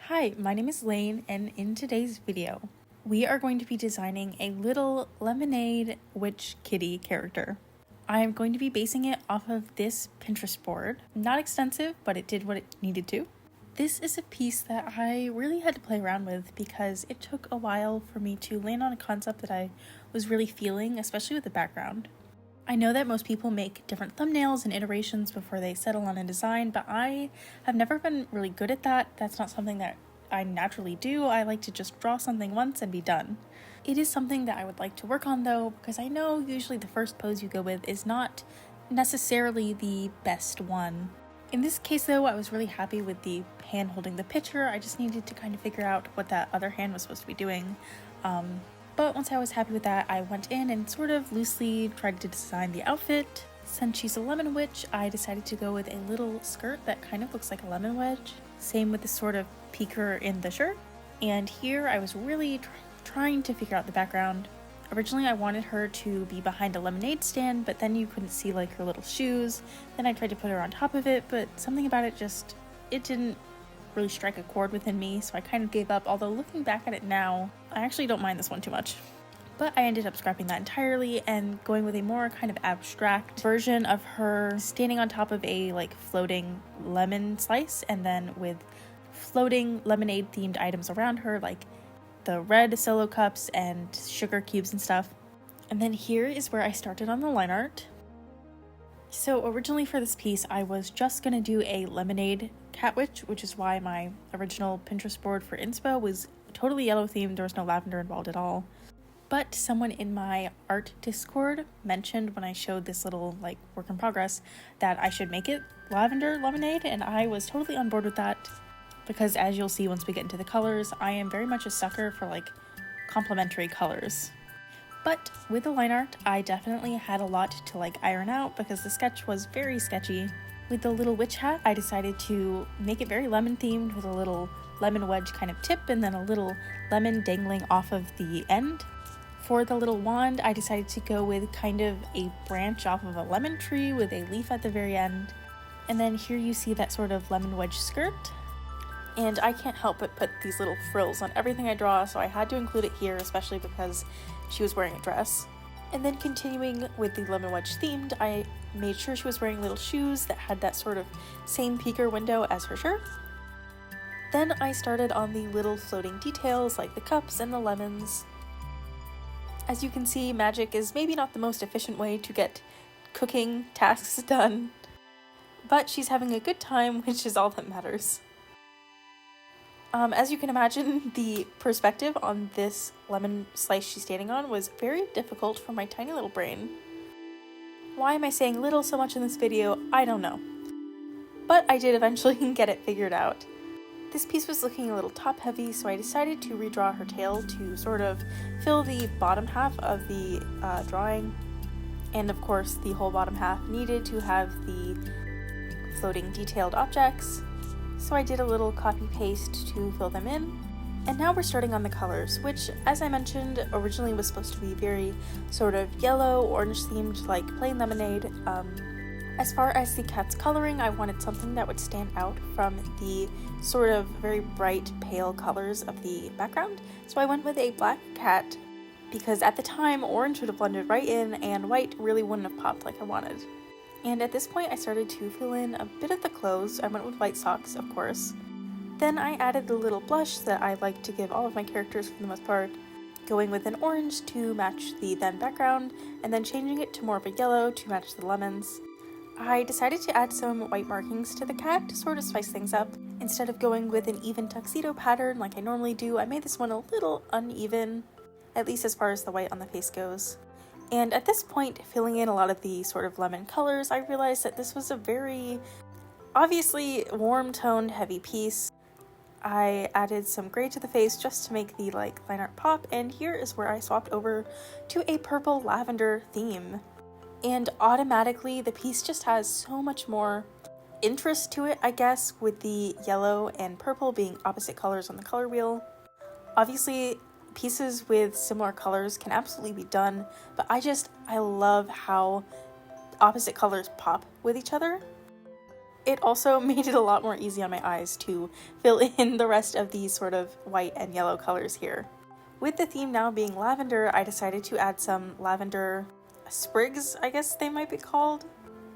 Hi, my name is Lane, and in today's video, we are going to be designing a little lemonade witch kitty character. I am going to be basing it off of this Pinterest board. Not extensive, but it did what it needed to. This is a piece that I really had to play around with because it took a while for me to land on a concept that I was really feeling, especially with the background. I know that most people make different thumbnails and iterations before they settle on a design, but I have never been really good at that. That's not something that I naturally do. I like to just draw something once and be done. It is something that I would like to work on though, because I know usually the first pose you go with is not necessarily the best one. In this case though, I was really happy with the hand holding the picture. I just needed to kind of figure out what that other hand was supposed to be doing. But once I was happy with that, I went in and sort of loosely tried to design the outfit. Since she's a lemon witch, I decided to go with a little skirt that kind of looks like a lemon wedge. Same with the sort of peaker in the shirt. And here I was really trying to figure out the background. Originally I wanted her to be behind a lemonade stand, but then you couldn't see like her little shoes. Then I tried to put her on top of it, but something about it it didn't really strike a chord within me, so I kind of gave up, although looking back at it now, I actually don't mind this one too much. But I ended up scrapping that entirely and going with a more kind of abstract version of her standing on top of a like floating lemon slice, and then with floating lemonade themed items around her, like the red solo cups and sugar cubes and stuff. And then here is where I started on the line art. So originally for this piece, I was just gonna do a lemonade cat witch, which is why my original Pinterest board for inspo was totally yellow themed. There was no lavender involved at all. But someone in my art Discord mentioned when I showed this little like work in progress that I should make it lavender lemonade, and I was totally on board with that because, as you'll see once we get into the colors, I am very much a sucker for like complementary colors. But with the line art, I definitely had a lot to like iron out because the sketch was very sketchy. With the little witch hat, I decided to make it very lemon themed with a little lemon wedge kind of tip and then a little lemon dangling off of the end. For the little wand, I decided to go with kind of a branch off of a lemon tree with a leaf at the very end. And then here you see that sort of lemon wedge skirt. And I can't help but put these little frills on everything I draw, so I had to include it here, especially because she was wearing a dress. And then continuing with the lemon wedge themed, I made sure she was wearing little shoes that had that sort of same peeker window as her shirt. Then I started on the little floating details like the cups and the lemons. As you can see, magic is maybe not the most efficient way to get cooking tasks done, but she's having a good time, which is all that matters. As you can imagine, the perspective on this lemon slice she's standing on was very difficult for my tiny little brain. Why am I saying little so much in this video? I don't know. But I did eventually get it figured out. This piece was looking a little top heavy, so I decided to redraw her tail to sort of fill the bottom half of the drawing. And of course, the whole bottom half needed to have the floating detailed objects. So I did a little copy paste to fill them in. And now we're starting on the colors, which, as I mentioned, originally was supposed to be very sort of yellow, orange themed like plain lemonade. As far as the cat's coloring, I wanted something that would stand out from the sort of very bright pale colors of the background. So I went with a black cat because at the time orange would have blended right in and white really wouldn't have popped like I wanted. And at this point I started to fill in a bit of the clothes. I went with white socks, of course. Then I added the little blush that I like to give all of my characters for the most part, going with an orange to match the then background, and then changing it to more of a yellow to match the lemons. I decided to add some white markings to the cat to sort of spice things up. Instead of going with an even tuxedo pattern like I normally do, I made this one a little uneven, at least as far as the white on the face goes. And at this point, filling in a lot of the sort of lemon colors, I realized that this was a very obviously warm-toned, heavy piece. I added some gray to the face just to make the like line art pop, and here is where I swapped over to a purple lavender theme. And automatically the piece just has so much more interest to it, I guess, with the yellow and purple being opposite colors on the color wheel. Obviously, pieces with similar colors can absolutely be done, but I love how opposite colors pop with each other. It also made it a lot more easy on my eyes to fill in the rest of these sort of white and yellow colors here. With the theme now being lavender, I decided to add some lavender sprigs, I guess they might be called.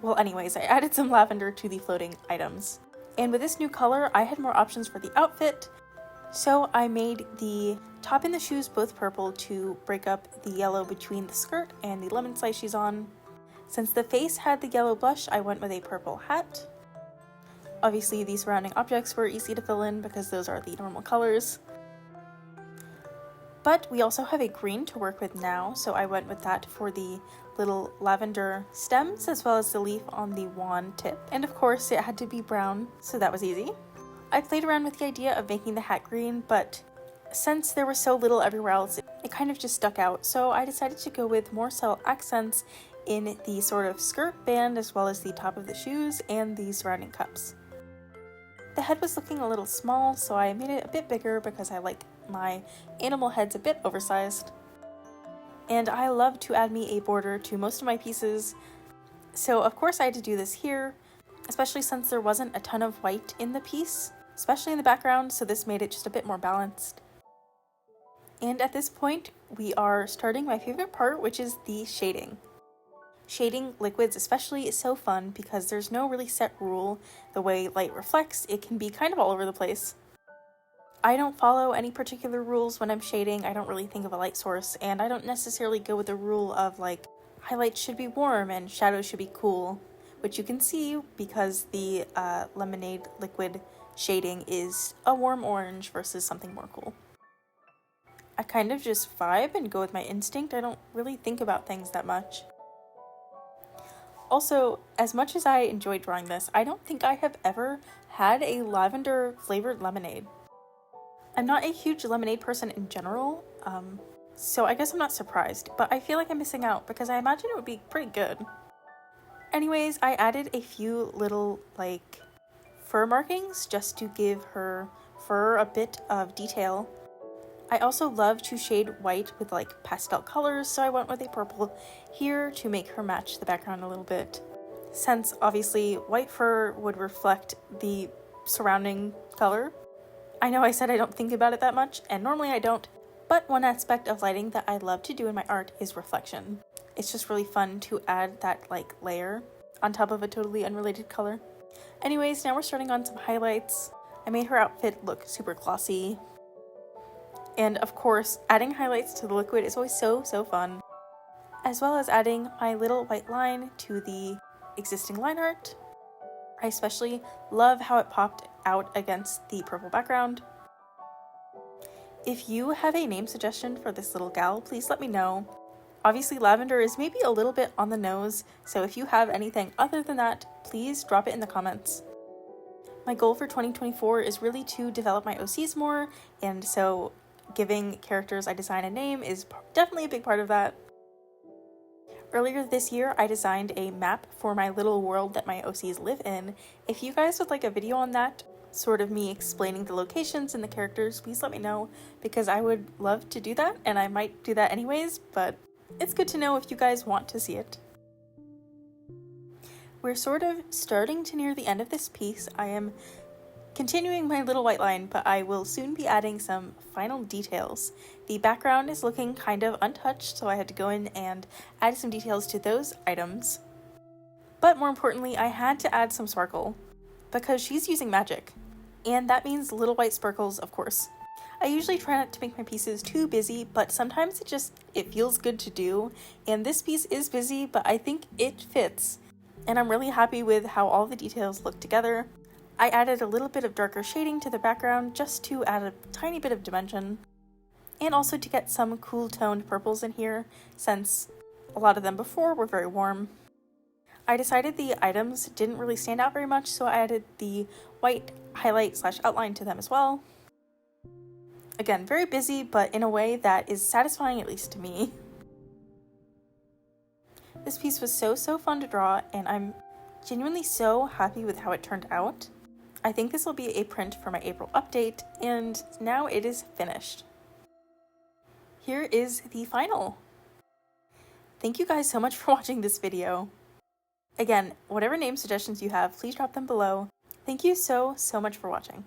Well, anyways, I added some lavender to the floating items. And with this new color, I had more options for the outfit, so I made the top and the shoes both purple to break up the yellow between the skirt and the lemon slice she's on. Since the face had the yellow blush, I went with a purple hat. Obviously, the surrounding objects were easy to fill in because those are the normal colors. But we also have a green to work with now, so I went with that for the little lavender stems as well as the leaf on the wand tip. And of course, it had to be brown, so that was easy. I played around with the idea of making the hat green, but since there was so little everywhere else, it kind of just stuck out, so I decided to go with more subtle accents in the sort of skirt band as well as the top of the shoes and the surrounding cups. The head was looking a little small, so I made it a bit bigger because I like my animal heads a bit oversized. And I love to add me a border to most of my pieces, so of course I had to do this here, especially since there wasn't a ton of white in the piece, especially in the background, so this made it just a bit more balanced. And at this point, we are starting my favorite part, which is the shading. Shading liquids especially is so fun because there's no really set rule. The way light reflects, it can be kind of all over the place. I don't follow any particular rules when I'm shading. I don't really think of a light source, and I don't necessarily go with the rule of like highlights should be warm and shadows should be cool, which you can see because the lemonade liquid shading is a warm orange versus something more cool. I kind of just vibe and go with my instinct. I don't really think about things that much. Also, as much as I enjoyed drawing this, I don't think I have ever had a lavender flavored lemonade. I'm not a huge lemonade person in general, so I guess I'm not surprised, but I feel like I'm missing out because I imagine it would be pretty good. Anyways, I added a few little like fur markings just to give her fur a bit of detail. I also love to shade white with like pastel colors, so I went with a purple here to make her match the background a little bit. Since obviously white fur would reflect the surrounding color. I know I said I don't think about it that much, and normally I don't, but one aspect of lighting that I love to do in my art is reflection. It's just really fun to add that like layer on top of a totally unrelated color. Anyways, now we're starting on some highlights. I made her outfit look super glossy. And of course, adding highlights to the liquid is always so fun. As well as adding my little white line to the existing line art. I especially love how it popped out against the purple background. If you have a name suggestion for this little gal, please let me know. Obviously, lavender is maybe a little bit on the nose, so if you have anything other than that, please drop it in the comments. My goal for 2024 is really to develop my OCs more, and so giving characters I design a name is definitely a big part of that. Earlier this year, I designed a map for my little world that my OCs live in. If you guys would like a video on that, sort of me explaining the locations and the characters, please let me know, because I would love to do that, and I might do that anyways, but it's good to know if you guys want to see it. We're sort of starting to near the end of this piece. I am continuing my little white line, but I will soon be adding some final details. The background is looking kind of untouched, so I had to go in and add some details to those items. But more importantly, I had to add some sparkle, because she's using magic, and that means little white sparkles, of course. I usually try not to make my pieces too busy, but sometimes it feels good to do, and this piece is busy, but I think it fits, and I'm really happy with how all the details look together. I added a little bit of darker shading to the background just to add a tiny bit of dimension, and also to get some cool toned purples in here, since a lot of them before were very warm. I decided the items didn't really stand out very much, so I added the white highlight / outline to them as well. Again, very busy, but in a way that is satisfying, at least to me. This piece was so fun to draw, and I'm genuinely so happy with how it turned out. I think this will be a print for my April update, and now it is finished. Here is the final. Thank you guys so much for watching this video. Again, whatever name suggestions you have, please drop them below. Thank you so much for watching.